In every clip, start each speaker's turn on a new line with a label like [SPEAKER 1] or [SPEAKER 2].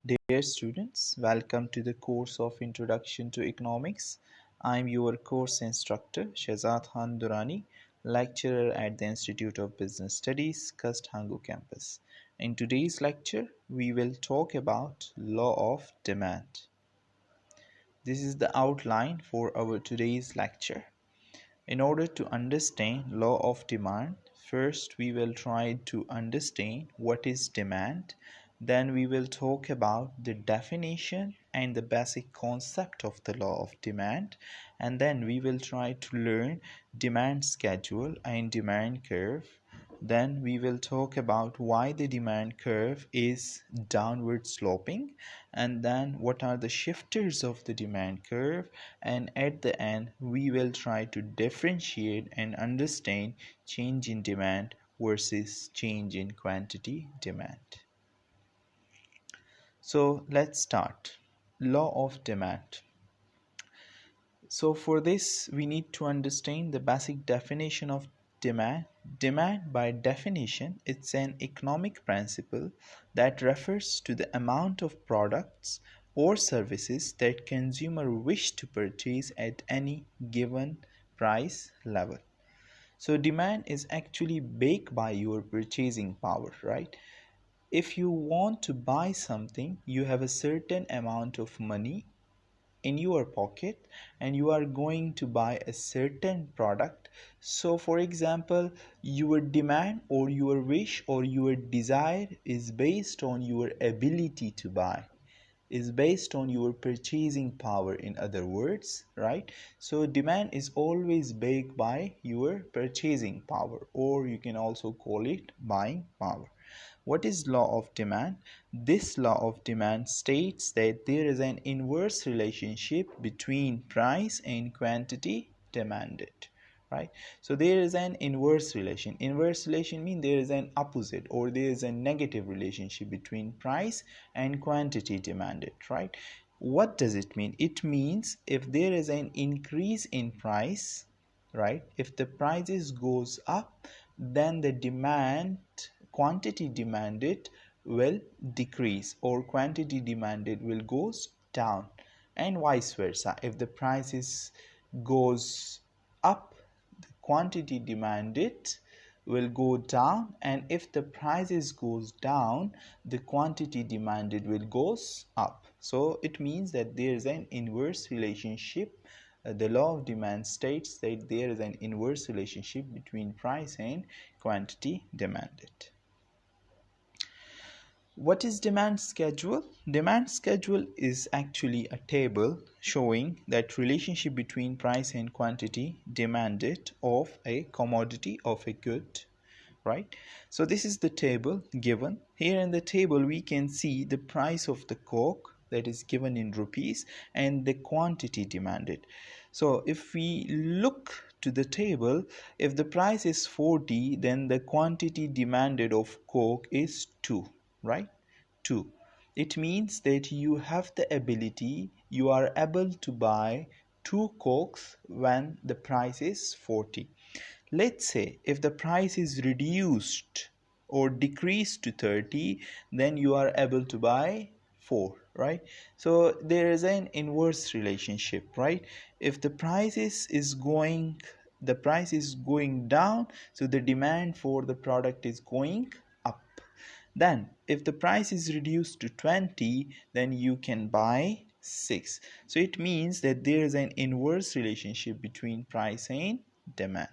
[SPEAKER 1] Dear students, welcome to the course of Introduction to Economics. I am your course instructor Shahzad Durrani, lecturer at the Institute of Business Studies, KUST20201 campus. In today's lecture, we will talk about law of demand. This is the outline for our today's lecture. In order to understand law of demand, first we will try to understand what is demand. Then we will talk about the definition and the basic concept of the law of demand. And then we will try to learn demand schedule and demand curve. Then we will talk about why the demand curve is downward sloping, and then what are the shifters of the demand curve, and at the end we will try to differentiate and understand change in demand versus change in quantity demand. So let's start. Law of demand. So for this, we need to understand the basic definition of demand. Demand, by definition, it's an economic principle that refers to the amount of products or services that consumer wish to purchase at any given price level. So demand is actually baked by your purchasing power, right? If you want to buy something, you have a certain amount of money in your pocket and you are going to buy a certain product. So for example, your demand or your wish or your desire is based on your ability to buy, is based on your purchasing power, in other words, right? So demand is always backed by your purchasing power, or you can also call it buying power. What is law of demand? This law of demand states that there is an inverse relationship between price and quantity demanded, right? So there is an inverse relation means there is an opposite or there is a negative relationship between price and quantity demanded, right? What does it mean? It means if there is an increase in price, right, if the prices goes up, then the quantity demanded will decrease or quantity demanded will goes down, and vice versa. If the prices goes up, the quantity demanded will go down, and if the prices goes down, the quantity demanded will goes up. So it means that there is an inverse relationship. The law of demand states that there is an inverse relationship between price and quantity demanded. What is demand schedule? Demand schedule is actually a table showing that relationship between price and quantity demanded of a commodity, of a good, right? So this is the table given. Here in the table we can see the price of the coke that is given in rupees and the quantity demanded. So if we look to the table, if the price is 40, then the quantity demanded of coke is 2, right? 2. It means that you have the ability, you are able to buy 2 cokes when the price is 40. Let's say if the price is reduced or decreased to 30, then you are able to buy 4, right? So there is an inverse relationship, right? If the price is going down, so the demand for the product is going up. Then if the price is reduced to 20, then you can buy 6. So it means that there is an inverse relationship between price and demand.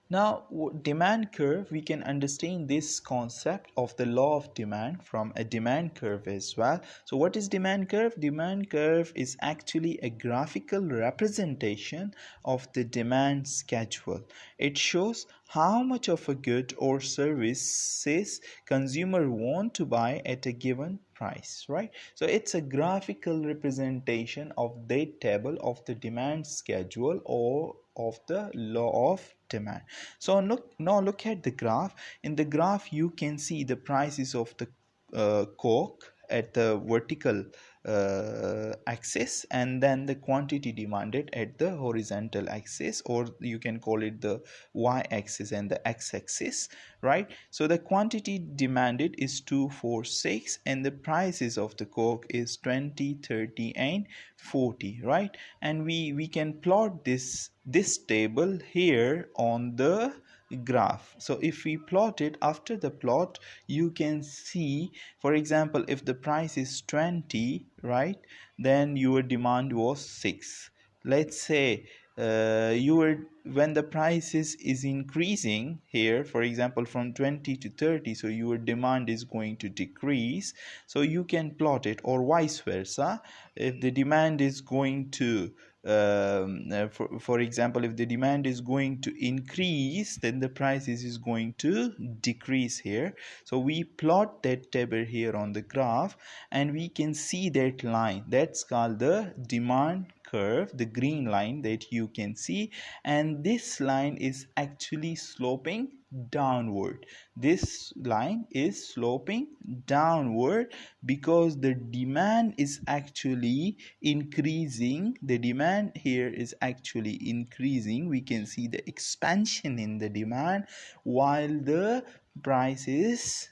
[SPEAKER 1] Now, demand curve, we can understand this concept of the law of demand from a demand curve as well. So what is demand curve? Demand curve is actually a graphical representation of the demand schedule. It shows how much of a good or services consumer want to buy at a given price, right? So it's a graphical representation of that table of the demand schedule or of the law of demand. So look at the graph. In the graph you can see the prices of the coke at the vertical axis, and then the quantity demanded at the horizontal axis, or you can call it the y-axis and the x-axis, right? So the quantity demanded is 246 and the prices of the coke is 20, 30 and 40, right? And we can plot this table here on the graph. So if we plot it, after the plot you can see, for example, if the price is 20, right, then your demand was 6. Let's say you were, when the price is increasing here, for example from 20 to 30, so your demand is going to decrease. So you can plot it, or vice versa. If the demand is going to for example, if the demand is going to increase, then the price is going to decrease here. So we plot that table here on the graph, and we can see that line that's called the demand curve, the green line that you can see, and this line is actually sloping downward. This line is sloping downward because the demand is actually increasing. The demand here is actually increasing. We can see the expansion in the demand while the price is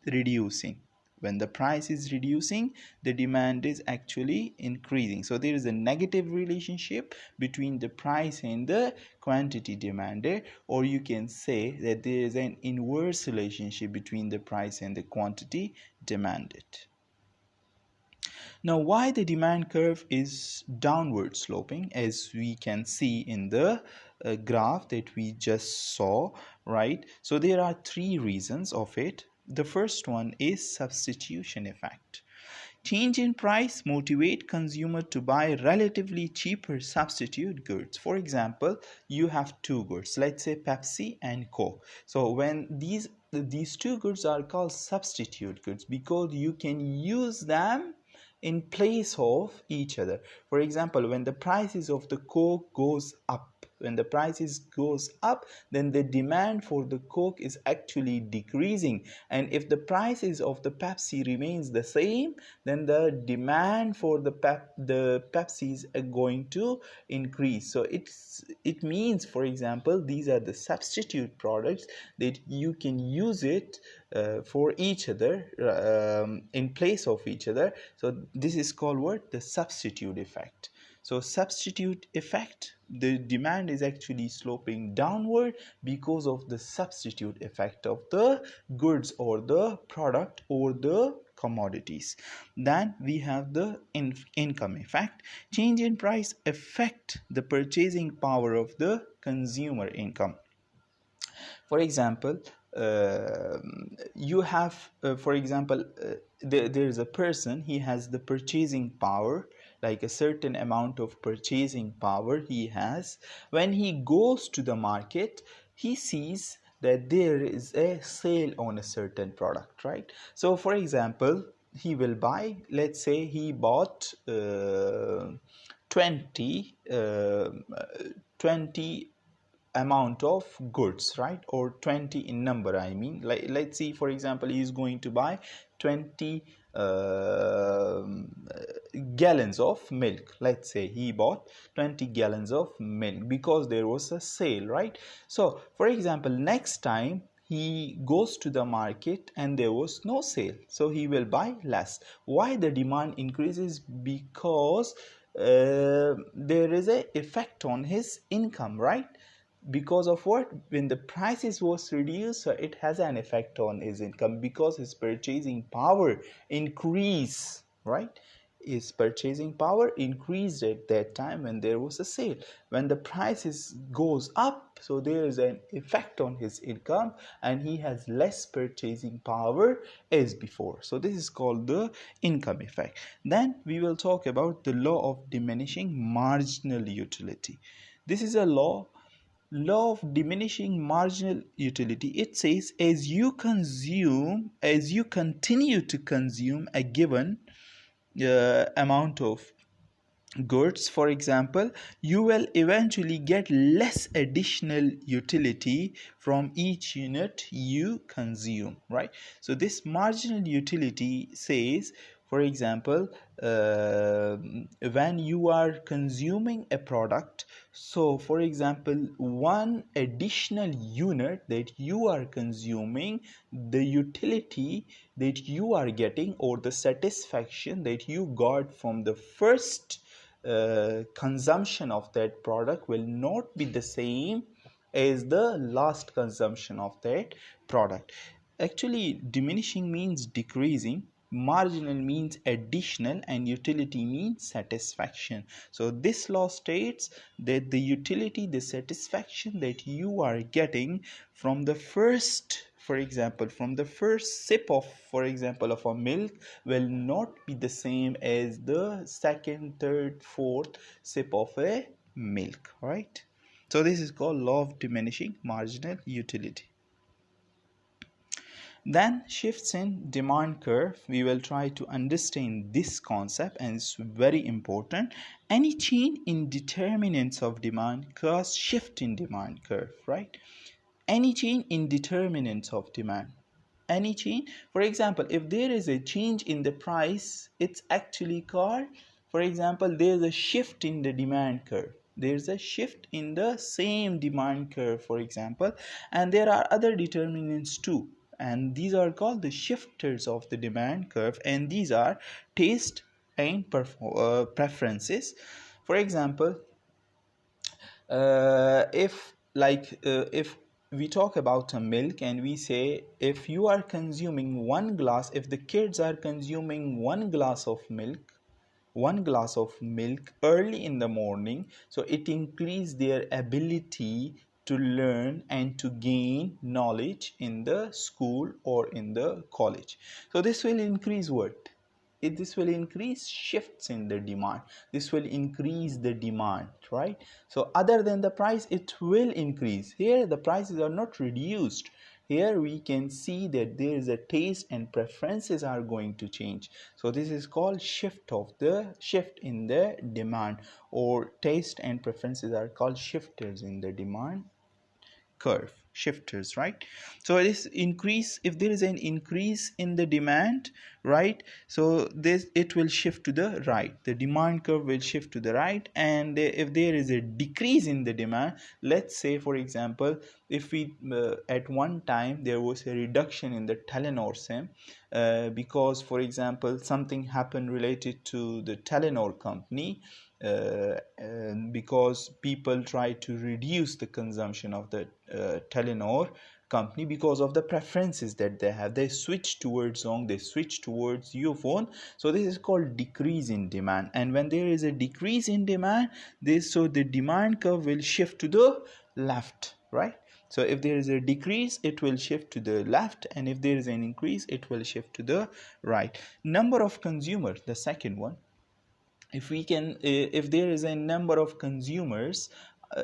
[SPEAKER 1] reducing. When the price is reducing, the demand is actually increasing. So there is a negative relationship between the price and the quantity demanded, or you can say that there is an inverse relationship between the price and the quantity demanded. Now, why the demand curve is downward sloping, as we can see in the graph that we just saw, right? So there are three reasons of it. The first one is substitution effect. Change in price motivate consumer to buy relatively cheaper substitute goods. For example, you have two goods, let's say Pepsi and Coke. So when these two goods are called substitute goods because you can use them in place of each other. For example, when the prices of the Coke goes up, when the prices goes up, then the demand for the Coke is actually decreasing, and if the prices of the Pepsi remains the same, then the demand for the Pepsis are going to increase. So it means, for example, these are the substitute products that you can use it for each other, in place of each other. So this is called what? The substitute effect. So substitute effect, the demand is actually sloping downward because of the substitute effect of the goods or the product or the commodities. Then we have the income effect. Change in price affect the purchasing power of the consumer income. For example, you have for example, there is a person, he has the purchasing power, like a certain amount of purchasing power he has. When he goes to the market, he sees that there is a sale on a certain product, right? So for example, he will buy, let's say he bought 20 amount of goods, right? Or 20 in number, I mean, like let's see, for example, he is going to buy 20 gallons of milk. Let's say he bought 20 gallons of milk because there was a sale, right? So for example, next time he goes to the market and there was no sale, so he will buy less. Why the demand increases? Because there is a effect on his income, right? Because of what? When the prices was reduced, so it has an effect on his income because his purchasing power increase, right? His purchasing increased at that time when there was a sale. When the prices goes up, so there is an effect on his income and he has less purchasing power as before. So this is called the income effect. Then we will talk about the law of diminishing marginal utility. This is a law of diminishing marginal utility. It says as you continue to consume a given amount of goods, for example, you will eventually get less additional utility from each unit you consume, right? So this marginal utility says, For example, when you are consuming a product, so for example, one additional unit that you are consuming, the utility that you are getting or the satisfaction that you got from the first consumption of that product will not be the same as the last consumption of that product. Actually, diminishing means decreasing, marginal means additional, and utility means satisfaction. So this law states that the utility, the satisfaction that you are getting from the first, for example, from the first sip of, for example, of a milk will not be the same as the second, third, fourth sip of a milk, right? So this is called law of diminishing marginal utility. Then shifts in demand curve, we will try to understand this concept, and it's very important. Any change in determinants of demand cause shift in demand curve, right? Any change in determinants of demand, any change, for example, if there is a change in the price, it's actually called, for example, there's a shift in the demand curve, there's a shift in the same demand curve, for example, and there are other determinants too, and these are called the shifters of the demand curve, and these are taste and preferences. For example, if we talk about a milk and we say, if you are consuming one glass, if the kids are consuming one glass of milk early in the morning, so it increases their ability to learn and to gain knowledge in the school or in the college. So this will increase what? This will increase shifts in the demand. This will increase the demand, right? So other than the price, it will increase. Here the prices are not reduced. Here we can see that there is a taste and preferences are going to change. So this is called shift in the demand, or taste and preferences are called shifters in the demand curve, shifters, right? So it is increase, if there is an increase in the demand, right, so this, it will shift to the right, the demand curve will shift to the right. And if there is a decrease in the demand, let's say for example, if we at one time there was a reduction in the Telenor SIM, because for example something happened related to the Telenor company, because people try to reduce the consumption of the Telenor company because of the preferences that they have. They switch towards song, they switch towards phone. So this is called decrease in demand. And when there is a decrease in demand, so the demand curve will shift to the left, right? So if there is a decrease, it will shift to the left, and if there is an increase, it will shift to the right. Number of consumers, the second one, if there is a number of consumers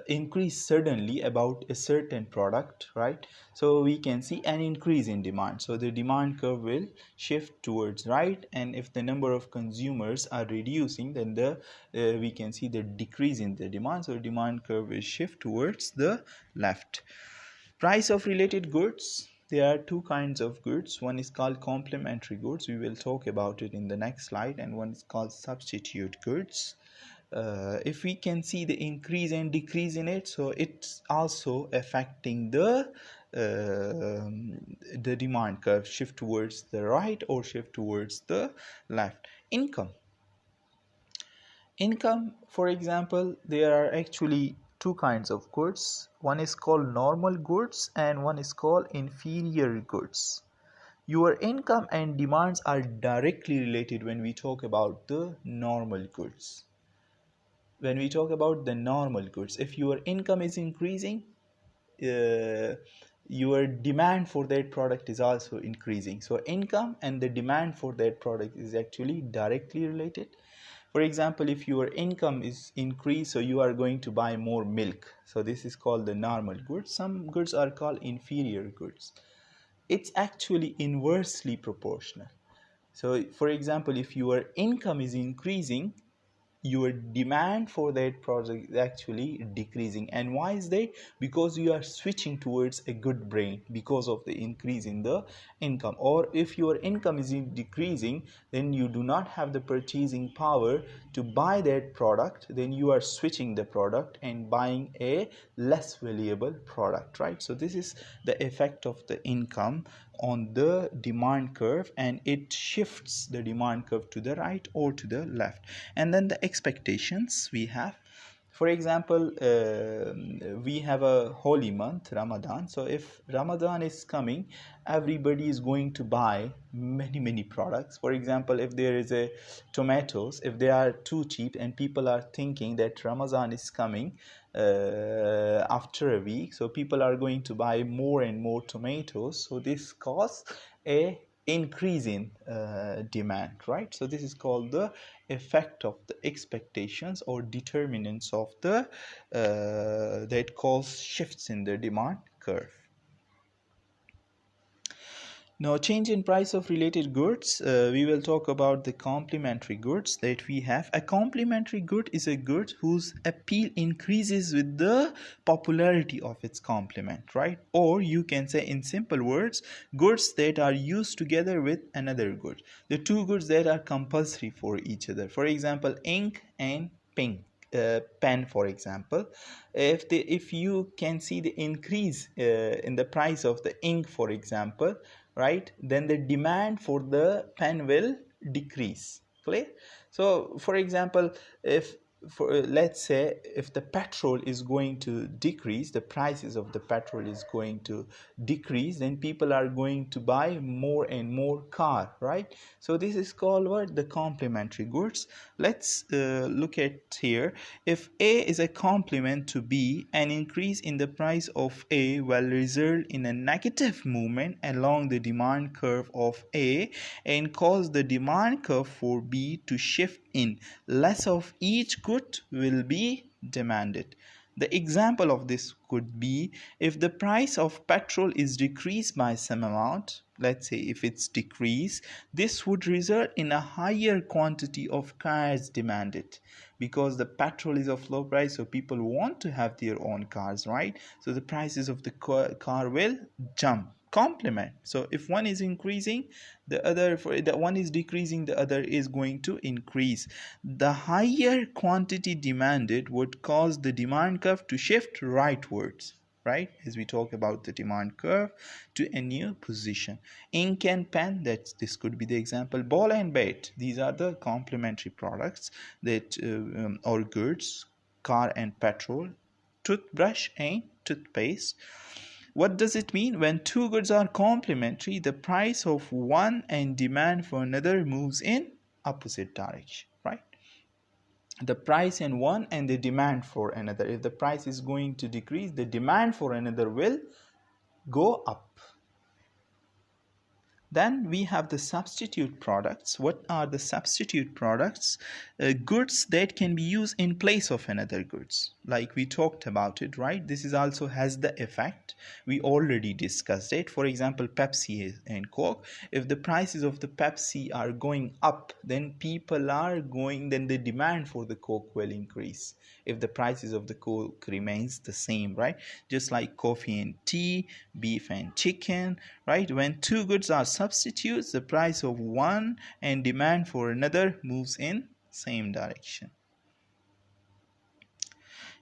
[SPEAKER 1] increase suddenly about a certain product, right, so we can see an increase in demand. So the demand curve will shift towards right, and if the number of consumers are reducing, then we can see the decrease in the demand. So demand curve will shift towards the left. Price of related goods. There are two kinds of goods. One is called complementary goods. We will talk about it in the next slide. And one is called substitute goods. If we can see the increase and decrease in it, so it's also affecting the demand curve, shift towards the right or shift towards the left. Income, for example, there are actually two kinds of goods. One is called normal goods and one is called inferior goods. Your income and demands are directly related when we talk about the normal goods. When we talk about the normal goods, if your income is increasing, your demand for that product is also increasing. So income and the demand for that product is actually directly related. For example, if your income is increased, so you are going to buy more milk. So this is called the normal goods. Some goods are called inferior goods. It's actually inversely proportional. So for example, if your income is increasing, your demand for that product is actually decreasing. And why is that? Because you are switching towards a good brain because of the increase in the income. Or if your income is decreasing, then you do not have the purchasing power to buy that product, then you are switching the product and buying a less valuable product, right? So this is the effect of the income on the demand curve, and it shifts the demand curve to the right or to the left. And then the expectations we have, for example, we have a holy month, Ramadan. So if Ramadan is coming, everybody is going to buy many products. For example, if there is a tomatoes, if they are too cheap and people are thinking that Ramadan is coming after a week, so people are going to buy more and more tomatoes. So this causes a increase in demand, right? So this is called the effect of the expectations or determinants of the that cause shifts in the demand curve. Now, change in price of related goods. We will talk about the complementary goods that we have. A complementary good is a good whose appeal increases with the popularity of its complement, right? Or you can say in simple words, goods that are used together with another good. The two goods that are compulsory for each other. For example, ink and pen, for example. If you can see the increase in the price of the ink, for example, right, then the demand for the pen will decrease. Clear? So for example, if let's say if the petrol is going to decrease, the prices of the petrol is going to decrease, then people are going to buy more and more car, right? So this is called what? The complementary goods. Let's look at here. If A is a complement to B, an increase in the price of A will result in a negative movement along the demand curve of A and cause the demand curve for B to shift in. Less of each good will be demanded. The example of this could be if the price of petrol is decreased by some amount, let's say if it's decreased, this would result in a higher quantity of cars demanded because the petrol is of low price, so people want to have their own cars, right? So the prices of the car will jump. Complement. So if one is increasing, the other, for the one is decreasing, the other is going to increase. The higher quantity demanded would cause the demand curve to shift rightwards, right, as we talk about the demand curve, to a new position. Ink and pen, this could be the example. Ball and bat, these are the complementary products that or goods. Car and petrol. Toothbrush and toothpaste. What does it mean? When two goods are complementary, the price of one and demand for another moves in opposite direction, right? The price in one and the demand for another. If the price is going to decrease, the demand for another will go up. Then we have the substitute products. What are the substitute products? Goods that can be used in place of another goods. Like we talked about it, right? This is also has the effect. We already discussed it. For example, Pepsi and Coke. If the prices of the Pepsi are going up, then then the demand for the Coke will increase. If the prices of the Coke remains the same, right? Just like coffee and tea, beef and chicken, right? When two goods are substitutes, the price of one and demand for another moves in same direction.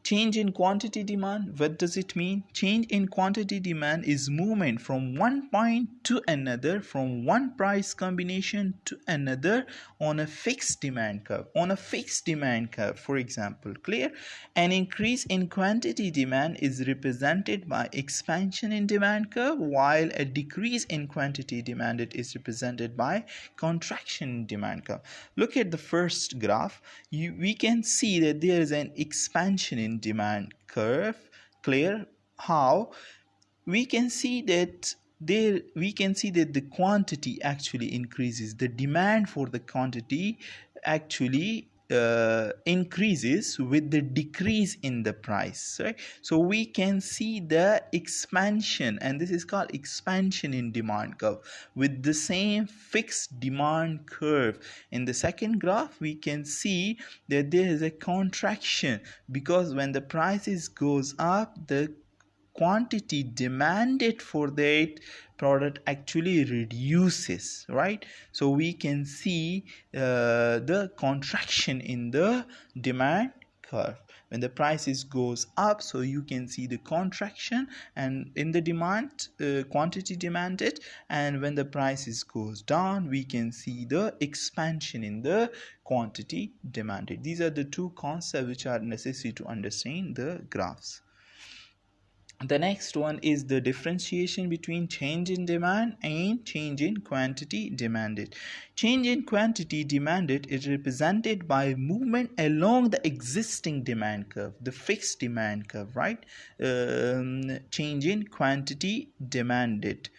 [SPEAKER 1] Change in quantity demand, what does it mean? Change in quantity demand is movement from one point to another, from one price combination to another on a fixed demand curve. On a fixed demand curve, for example, clear? An increase in quantity demand is represented by expansion in demand curve, while a decrease in quantity demanded is represented by contraction in demand curve. Look at the first graph. We can see that there is an expansion in demand curve. Clear? How? We can see that the quantity actually increases. The demand for the quantity actually increases with the decrease in the price, right? So we can see the expansion, and this is called expansion in demand curve with the same fixed demand curve. In the second graph we can see that there is a contraction, because when the prices goes up, the quantity demanded for that product actually reduces, right? So we can see the contraction in the demand curve when the prices goes up. So you can see the contraction and in the demand quantity demanded, and when the prices goes down, we can see the expansion in the quantity demanded. These are the two concepts which are necessary to understand the graphs. The next one is the differentiation between change in demand and change in quantity demanded. Change in quantity demanded is represented by movement along the existing demand curve, the fixed demand curve, right? Change in quantity demanded.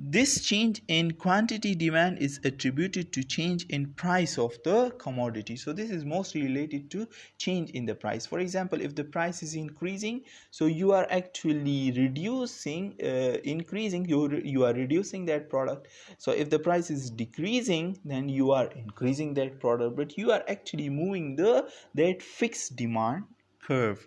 [SPEAKER 1] This change in quantity demand is attributed to change in price of the commodity. So this is mostly related to change in the price. For example, if the price is increasing, so you are actually reducing, you are reducing that product. So if the price is decreasing, then you are increasing that product, but you are actually moving that fixed demand curve.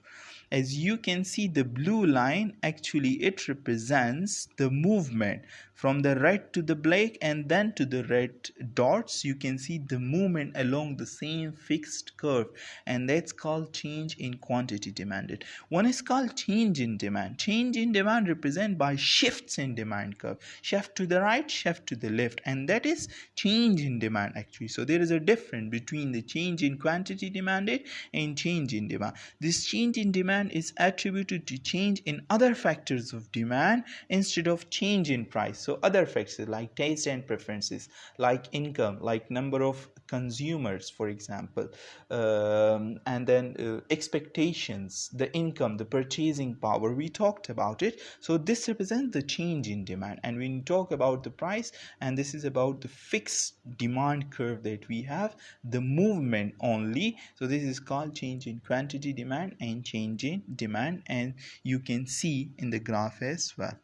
[SPEAKER 1] As you can see, the blue line actually it represents the movement from the red to the black and then to the red dots. You can see the movement along the same fixed curve, and that's called change in quantity demanded. One is called change in demand. Change in demand represented by shifts in demand curve, shift to the right, shift to the left, and that is change in demand actually. So there is a difference between the change in quantity demanded and change in demand. This change in demand is attributed to change in other factors of demand instead of change in price. So other factors like taste and preferences, like income, like number of consumers, for example, and then expectations, the income, the purchasing power, we talked about it. So this represents the change in demand. And when we talk about the price, and this is about the fixed demand curve that we have, the movement only. So this is called change in quantity demand and change in demand, and you can see in the graph as well.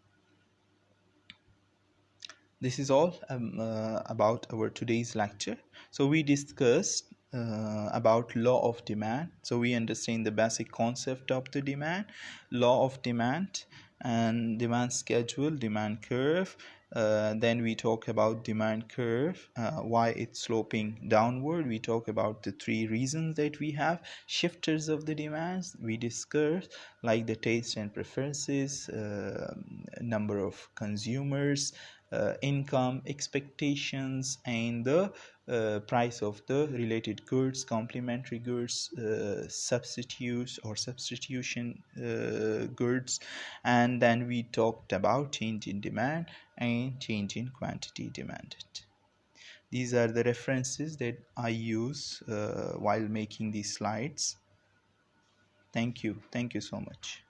[SPEAKER 1] This is all about our today's lecture. So we discussed about law of demand. So we understand the basic concept of the demand, law of demand, and demand schedule, demand curve. Then we talk about demand curve, why it's sloping downward. We talk about the three reasons that we have, shifters of the demands. We discuss like the taste and preferences, number of consumers, income, expectations, and the price of the related goods, complementary goods, substitutes or substitution goods. And then we talked about change in demand and change in quantity demanded. These are the references that I use while making these slides. Thank you so much.